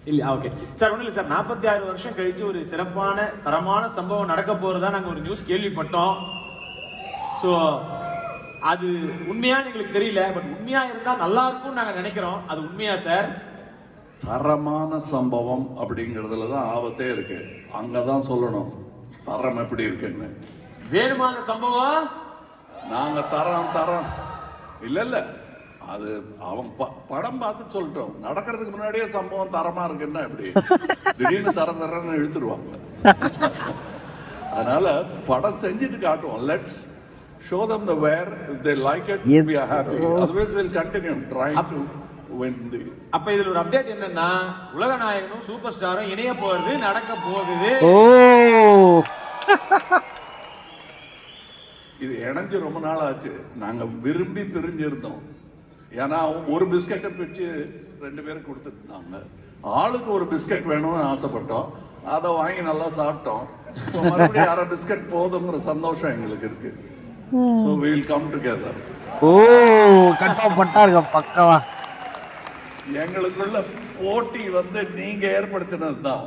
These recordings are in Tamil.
இல்ல ஓகே சார். ஒன்றும் இல்லை சார், 46 வருஷம் கழிச்சு ஒரு சிறப்பான தரமான சம்பவம் நடக்க போறதா நாங்கள் ஒரு நியூஸ் கேள்விப்பட்டோம். ஸோ அது உண்மையான்னு எங்களுக்கு தெரியல, பட் உண்மையா இருந்தா நல்லா இருக்கும்னு நாங்கள் நினைக்கிறோம். அது உண்மையா சார்? தரமான சம்பவம் அப்படிங்கிறதுல தான் ஆபத்தே இருக்கு. அங்கதான் சொல்லணும் தரம் எப்படி இருக்குன்னு. வேணுமான சம்பவம் நாங்க தரம் இல்ல அது அவன் படம் பார்த்து சொல்லிட்டோம். நடக்கிறதுக்கு முன்னாடியே சம்பவம் தரமா இருக்குன்னா எப்படி திடீர்னு தரன்னு இழுத்துருவாங்க. அதனால படம் செஞ்சுட்டு காட்டுவோம். Let's show them the where. If they like it, we are happy. Otherwise we'll continue trying to win the. அப்ப இதுல ஒரு அப்டேட் என்னன்னா, உலக நாயகனும் சூப்பர் ஸ்டாரும் இணைய போறது நடக்க போகுது. இது இணைஞ்சு ரொம்ப நாள் ஆச்சு. நாங்க விரும்பி பிரிஞ்சிருந்தோம். ஏன்னா ஒரு பிஸ்கெட்டை பிரிச்சு 2 பேருக்கு கொடுத்துட்டு இருந்தாங்க. ஆளுக்கு ஒரு பிஸ்கெட் வேணும்னு ஆசைப்பட்டோம். அதை வாங்கி நல்லா சாப்பிட்டோம். மறுபடியும் 1/2 பிஸ்கெட் போதுங்கிற சந்தோஷம் எங்களுக்கு இருக்கு. So we will come together. Confirm பண்ணிட்டாருங்க பக்கவா. எங்களுக்குள்ள போட்டி நீங்க ஏற்படுத்தினது தான்.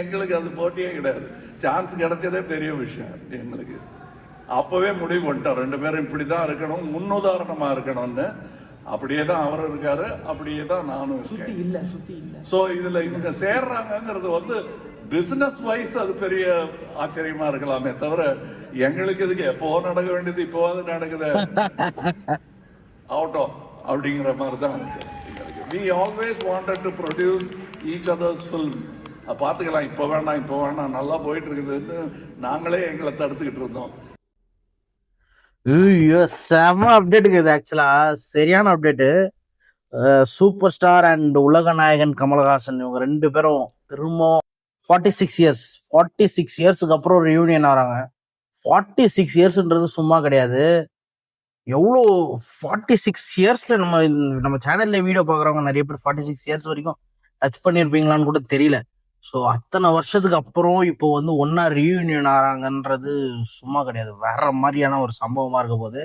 எங்களுக்கு அது போட்டியே கிடையாது. சான்ஸ் கிடைச்சதே பெரிய விஷயம் எங்களுக்கு. அப்பவே முடிவு பண்ணிட்டோம் 2 பேரும் இப்படிதான் இருக்கணும், முன்னுதாரணமா இருக்கணும்னு. அப்படியே தான் அவர் இருக்காரு, அப்படியே தான் நானும் இருக்கேன். சோ இதுல இவங்க சேர்றாங்கிறது பிசினஸ் வைஸ் அது பெரிய ஆச்சரியமா இருக்கலாமே தவிர எங்களுக்கு இதுக்கு எப்போ நடக்க வேண்டியது இப்போவாது நடக்குது ஆகட்டும் அப்படிங்கிற மாதிரி தான் இருக்கு. We always wanted to produce each other's film. பார்த்துக்கலாம், இப்போ வேணாம் நல்லா போயிட்டு இருக்குதுன்னு நாங்களே எங்களை தடுத்துக்கிட்டு இருந்தோம். செம அப்டேட்டுக்கு இது ஆக்சுவலா சரியான அப்டேட்டு. சூப்பர் ஸ்டார் அண்ட் உலக நாயகன் கமலஹாசன் இவங்க 2 பேரும் திரும்ப 46 இயர்ஸுக்கு அப்புறம் ஒரு ரியூனியன் ஆகிறாங்க. 46 இயர்ஸ்ன்றது சும்மா கிடையாது. எவ்வளோ 46 இயர்ஸ்ல நம்ம சேனல்ல வீடியோ பார்க்குறவங்க நிறைய பேர் 46 இயர்ஸ் வரைக்கும் டச் பண்ணியிருப்பீங்களான்னு கூட தெரியல. ஸோ அத்தனை வருஷத்துக்கு அப்புறம் இப்போ ஒன்னா ரீயூனியன் ஆகிறாங்கன்றது சும்மா கிடையாது, வேற மாதிரியான ஒரு சம்பவமா இருக்க போது.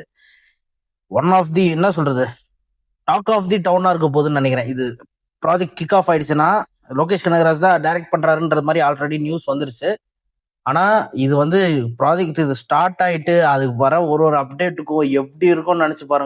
ஒன் ஆஃப் தி என்ன சொல்றது டாக் ஆஃப் தி டவுனா இருக்க போகுதுன்னு நினைக்கிறேன். இது ப்ராஜெக்ட் கிக் ஆஃப் ஆயிடுச்சுன்னா லோகேஷ் கனகராஜ் தான் டைரக்ட் பண்றாருன்றது மாதிரி ஆல்ரெடி நியூஸ் வந்துருச்சு. ஆனா இது ப்ராஜெக்ட் இது ஸ்டார்ட் ஆயிட்டு அதுக்கு வர ஒரு அப்டேட்டுக்கும் எப்படி இருக்கும்னு நினைச்சு பாருங்க.